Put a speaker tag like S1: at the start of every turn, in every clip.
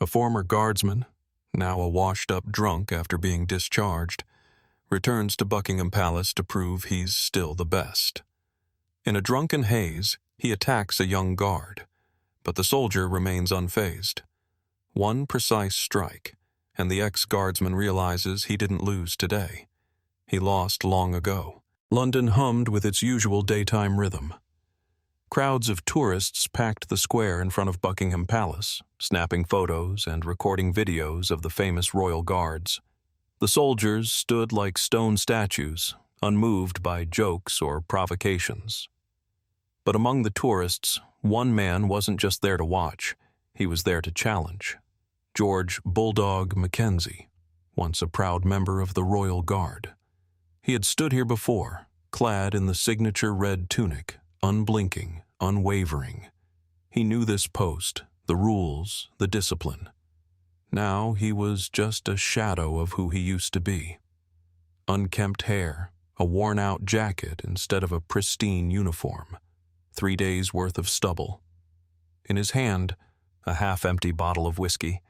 S1: A former guardsman, now a washed-up drunk after being discharged, returns to Buckingham Palace to prove he's still the best. In a drunken haze, he attacks a young guard, but the soldier remains unfazed. One precise strike, and the ex-Guardsman realizes he didn't lose today. He lost long ago. London hummed with its usual daytime rhythm. Crowds of tourists packed the square in front of Buckingham Palace, snapping photos and recording videos of the famous royal guards. The soldiers stood like stone statues, unmoved by jokes or provocations. But among the tourists, one man wasn't just there to watch, he was there to challenge. George Bulldog Mackenzie, once a proud member of the Royal Guard. He had stood here before, clad in the signature red tunic, unblinking, unwavering. He knew this post, the rules, the discipline. Now he was just a shadow of who he used to be. Unkempt hair, a worn-out jacket instead of a pristine uniform, 3 days' worth of stubble. In his hand, a half-empty bottle of whiskey.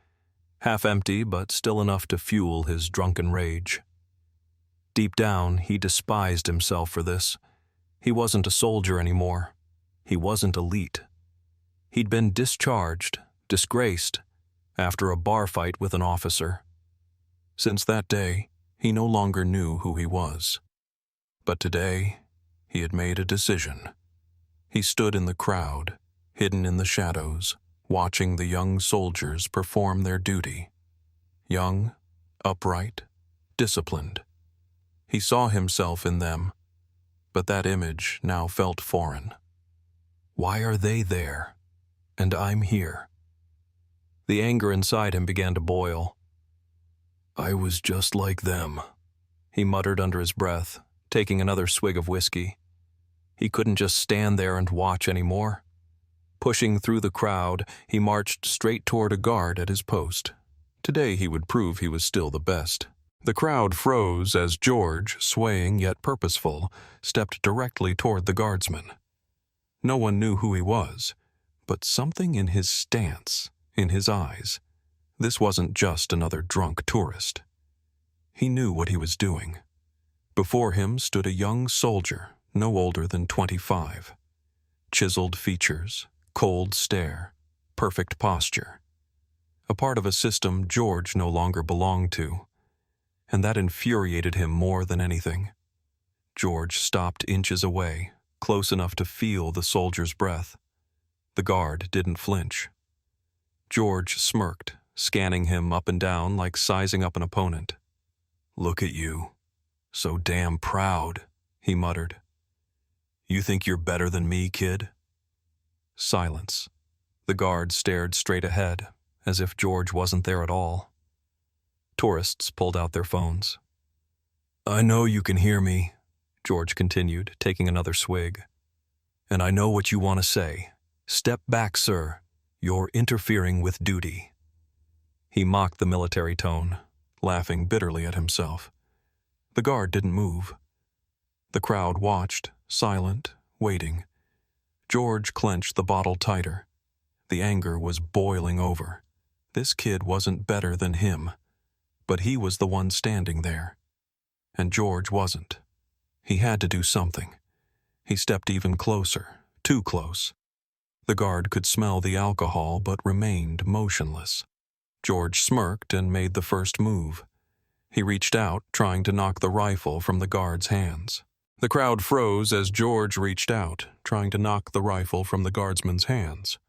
S1: Half-empty, but still enough to fuel his drunken rage. Deep down, he despised himself for this. He wasn't a soldier anymore. He wasn't elite. He'd been discharged, disgraced, after a bar fight with an officer. Since that day, he no longer knew who he was. But today, he had made a decision. He stood in the crowd, hidden in the shadows, watching the young soldiers perform their duty. Young, upright, disciplined. He saw himself in them, but that image now felt foreign. Why are they there, and I'm here? The anger inside him began to boil. I was just like them, he muttered under his breath, taking another swig of whiskey. He couldn't just stand there and watch anymore. Pushing through the crowd, he marched straight toward a guard at his post. Today he would prove he was still the best. The crowd froze as George, swaying yet purposeful, stepped directly toward the guardsman. No one knew who he was, but something in his stance, in his eyes. This wasn't just another drunk tourist. He knew what he was doing. Before him stood a young soldier, no older than 25. Chiseled features, cold stare, perfect posture. A part of a system George no longer belonged to. And that infuriated him more than anything. George stopped inches away, close enough to feel the soldier's breath. The guard didn't flinch. George smirked, scanning him up and down like sizing up an opponent. Look at you. So damn proud, he muttered. You think you're better than me, kid? Silence. The guard stared straight ahead, as if George wasn't there at all. Tourists pulled out their phones. I know you can hear me, George continued, taking another swig. And I know what you want to say. Step back, sir. You're interfering with duty. He mocked the military tone, laughing bitterly at himself. The guard didn't move. The crowd watched, silent, waiting. George clenched the bottle tighter. The anger was boiling over. This kid wasn't better than him. But he was the one standing there. And George wasn't. He had to do something. He stepped even closer, too close. The guard could smell the alcohol but remained motionless. George smirked and made the first move. He reached out, trying to knock the rifle from the guard's hands. The crowd froze as George reached out, trying to knock the rifle from the guardsman's hands.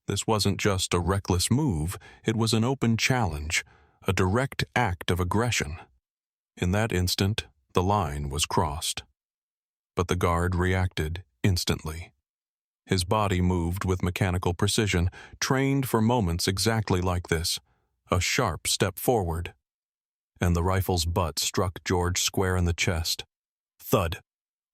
S1: This wasn't just a reckless move, it was an open challenge, a direct act of aggression. In that instant, the line was crossed. But the guard reacted instantly. His body moved with mechanical precision, trained for moments exactly like this, a sharp step forward. And the rifle's butt struck George square in the chest. Thud.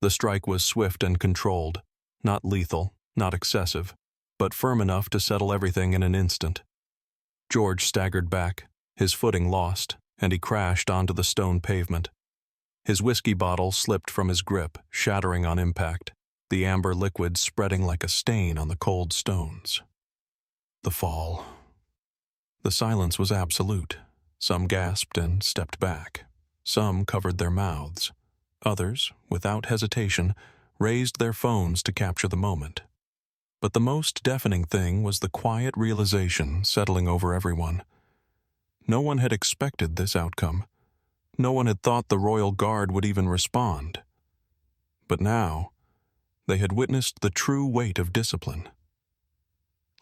S1: The strike was swift and controlled, not lethal, not excessive, but firm enough to settle everything in an instant. George staggered back, his footing lost, and he crashed onto the stone pavement. His whiskey bottle slipped from his grip, shattering on impact, the amber liquid spreading like a stain on the cold stones. The fall. The silence was absolute. Some gasped and stepped back. Some covered their mouths. Others, without hesitation, raised their phones to capture the moment. But the most deafening thing was the quiet realization settling over everyone. No one had expected this outcome. No one had thought the royal guard would even respond. But now, they had witnessed the true weight of discipline.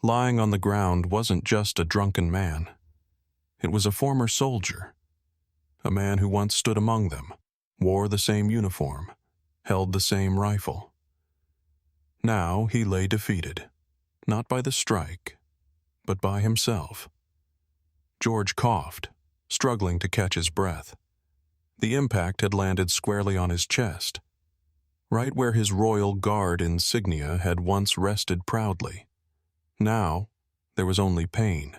S1: Lying on the ground wasn't just a drunken man. It was a former soldier, a man who once stood among them, wore the same uniform, held the same rifle. Now he lay defeated, not by the strike, but by himself. George coughed, struggling to catch his breath. The impact had landed squarely on his chest, right where his royal guard insignia had once rested proudly. Now, there was only pain.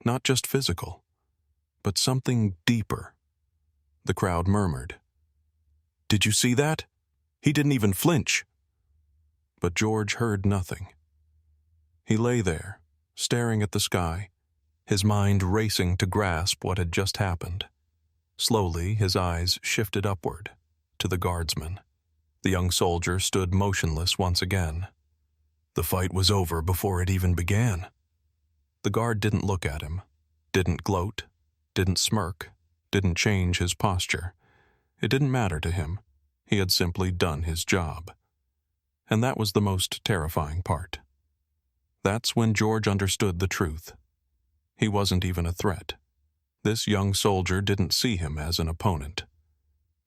S1: Not just physical, but something deeper. The crowd murmured. "Did you see that? He didn't even flinch." But George heard nothing. He lay there, staring at the sky, his mind racing to grasp what had just happened. Slowly, his eyes shifted upward, to the Guardsman. The young soldier stood motionless once again. The fight was over before it even began. The guard didn't look at him, didn't gloat, didn't smirk, didn't change his posture. It didn't matter to him. He had simply done his job. And that was the most terrifying part. That's when George understood the truth. He wasn't even a threat. This young soldier didn't see him as an opponent.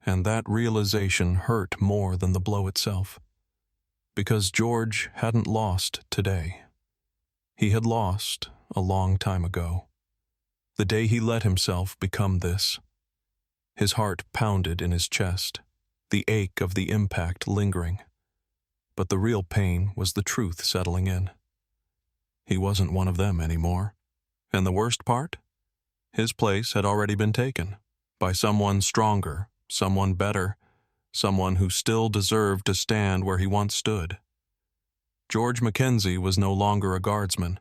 S1: And that realization hurt more than the blow itself. Because George hadn't lost today. He had lost a long time ago. The day he let himself become this. His heart pounded in his chest, the ache of the impact lingering. But the real pain was the truth settling in. He wasn't one of them anymore. And the worst part? His place had already been taken by someone stronger, someone better, someone who still deserved to stand where he once stood. George Mackenzie was no longer a guardsman.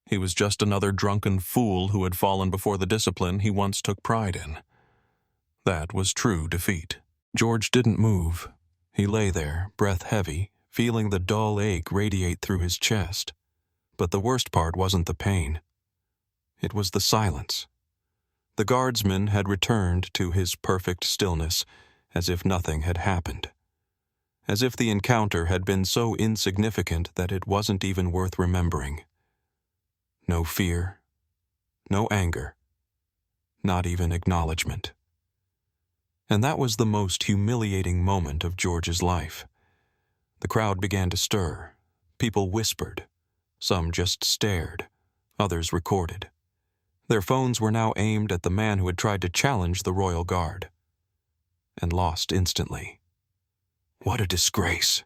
S1: He was just another drunken fool who had fallen before the discipline he once took pride in. That was true defeat. George didn't move. He lay there, breath heavy, feeling the dull ache radiate through his chest. But the worst part wasn't the pain. It was the silence. The guardsman had returned to his perfect stillness, as if nothing had happened. As if the encounter had been so insignificant that it wasn't even worth remembering. No fear, no anger, not even acknowledgement. And that was the most humiliating moment of George's life. The crowd began to stir. People whispered. Some just stared. Others recorded. Their phones were now aimed at the man who had tried to challenge the royal guard. And lost instantly. What a disgrace.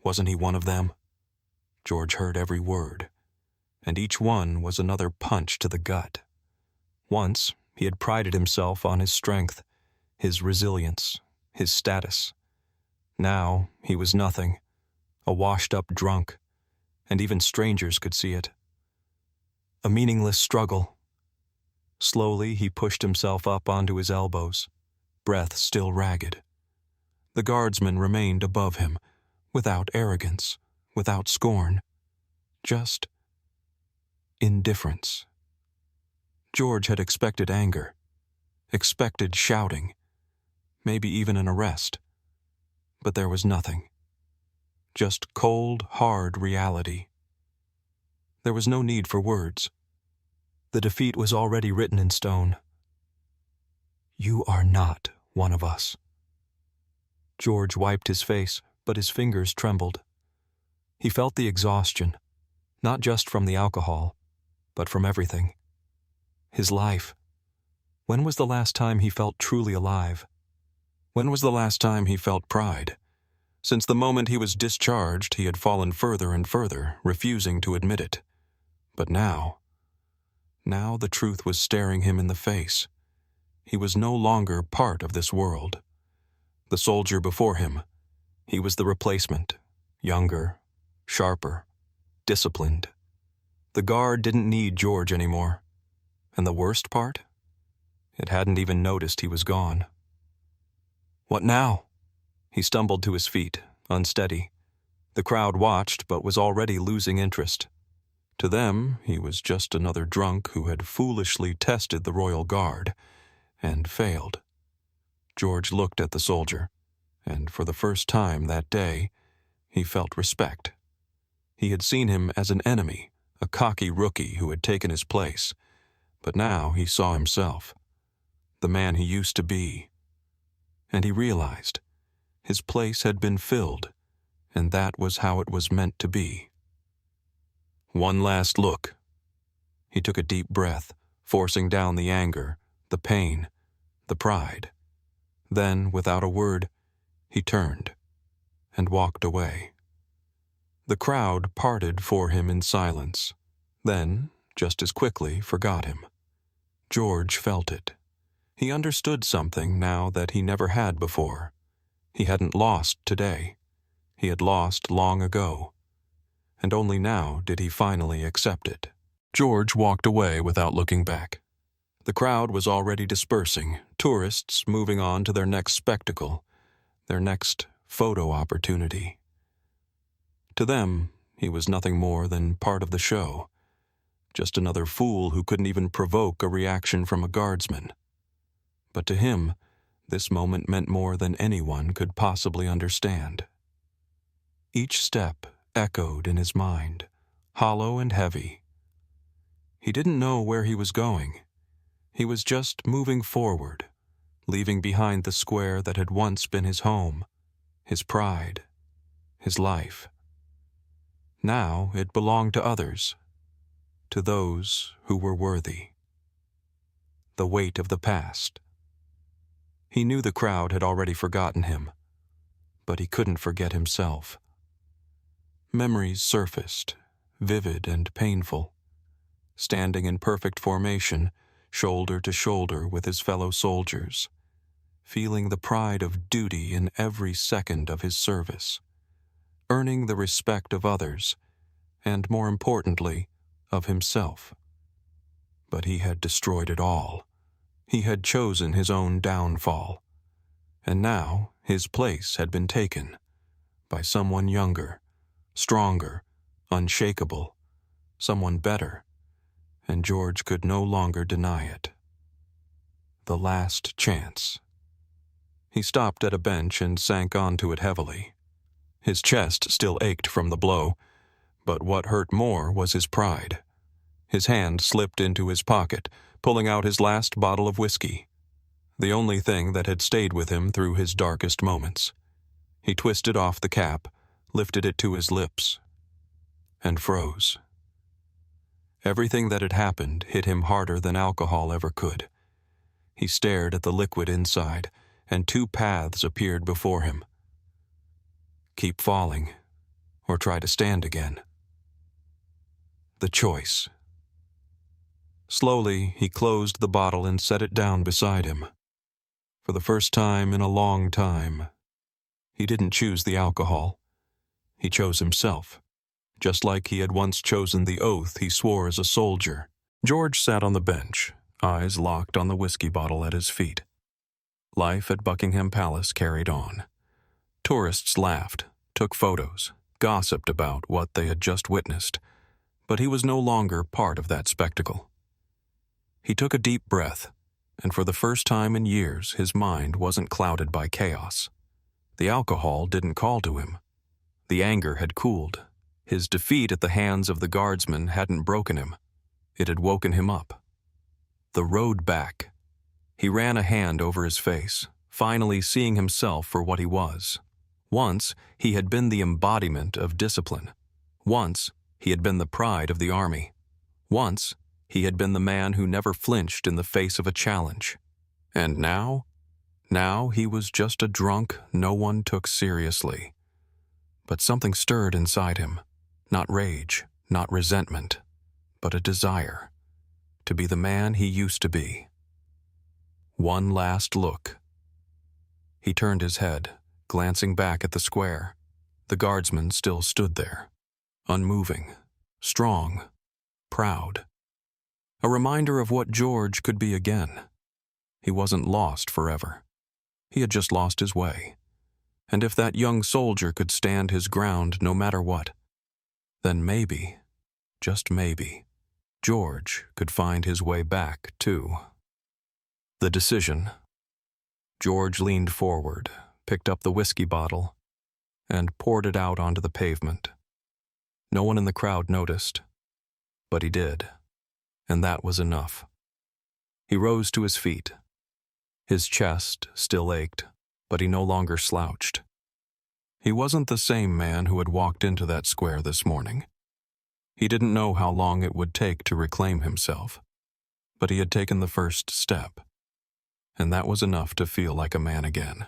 S1: Wasn't he one of them? George heard every word. And each one was another punch to the gut. Once, he had prided himself on his strength, his resilience, his status. Now, he was nothing, a washed-up drunk, and even strangers could see it. A meaningless struggle. Slowly, he pushed himself up onto his elbows, breath still ragged. The guardsman remained above him, without arrogance, without scorn, just indifference. George had expected anger, expected shouting, maybe even an arrest. But there was nothing. Just cold, hard reality. There was no need for words. The defeat was already written in stone. You are not one of us. George wiped his face, but his fingers trembled. He felt the exhaustion, not just from the alcohol, but from everything. His life. When was the last time he felt truly alive? When was the last time he felt pride? Since the moment he was discharged, he had fallen further and further, refusing to admit it. But now the truth was staring him in the face. He was no longer part of this world. The soldier before him, he was the replacement, younger, sharper, disciplined. The guard didn't need George anymore. And the worst part? It hadn't even noticed he was gone. What now? He stumbled to his feet, unsteady. The crowd watched, but was already losing interest. To them, he was just another drunk who had foolishly tested the royal guard and failed. George looked at the soldier, and for the first time that day, he felt respect. He had seen him as an enemy, a cocky rookie who had taken his place, but now he saw himself, the man he used to be. And he realized his place had been filled, and that was how it was meant to be. One last look. He took a deep breath, forcing down the anger, the pain, the pride. Then, without a word, he turned and walked away. The crowd parted for him in silence, then, just as quickly, forgot him. George felt it. He understood something now that he never had before. He hadn't lost today. He had lost long ago. And only now did he finally accept it. George walked away without looking back. The crowd was already dispersing, tourists moving on to their next spectacle, their next photo opportunity. To them, he was nothing more than part of the show, just another fool who couldn't even provoke a reaction from a guardsman. But to him, this moment meant more than anyone could possibly understand. Each step echoed in his mind, hollow and heavy. He didn't know where he was going. He was just moving forward, leaving behind the square that had once been his home, his pride, his life. Now it belonged to others, to those who were worthy. The weight of the past. He knew the crowd had already forgotten him, but he couldn't forget himself. Memories surfaced, vivid and painful. Standing in perfect formation, shoulder to shoulder with his fellow soldiers, feeling the pride of duty in every second of his service, earning the respect of others, and more importantly, of himself. But he had destroyed it all. He had chosen his own downfall. And now his place had been taken by someone younger, stronger, unshakable, someone better, and George could no longer deny it. The last chance. He stopped at a bench and sank onto it heavily. His chest still ached from the blow, but what hurt more was his pride. His hand slipped into his pocket, pulling out his last bottle of whiskey, the only thing that had stayed with him through his darkest moments. He twisted off the cap, lifted it to his lips, and froze. Everything that had happened hit him harder than alcohol ever could. He stared at the liquid inside, and two paths appeared before him. Keep falling, or try to stand again. The choice. Slowly, he closed the bottle and set it down beside him. For the first time in a long time, he didn't choose the alcohol. He chose himself, just like he had once chosen the oath he swore as a soldier. George sat on the bench, eyes locked on the whiskey bottle at his feet. Life at Buckingham Palace carried on. Tourists laughed, took photos, gossiped about what they had just witnessed, but he was no longer part of that spectacle. He took a deep breath, and for the first time in years his mind wasn't clouded by chaos. The alcohol didn't call to him. The anger had cooled. His defeat at the hands of the guardsmen hadn't broken him. It had woken him up. The road back. He ran a hand over his face, finally seeing himself for what he was. Once, he had been the embodiment of discipline. Once, he had been the pride of the army. Once, he had been the man who never flinched in the face of a challenge. And now he was just a drunk no one took seriously. But something stirred inside him. Not rage, not resentment, but a desire to be the man he used to be. One last look. He turned his head, glancing back at the square. The guardsman still stood there, unmoving, strong, proud. A reminder of what George could be again. He wasn't lost forever. He had just lost his way. And if that young soldier could stand his ground no matter what, then maybe, just maybe, George could find his way back, too. The decision. George leaned forward, picked up the whiskey bottle, and poured it out onto the pavement. No one in the crowd noticed, but he did, and that was enough. He rose to his feet. His chest still ached, but he no longer slouched. He wasn't the same man who had walked into that square this morning. He didn't know how long it would take to reclaim himself, but he had taken the first step, and that was enough to feel like a man again.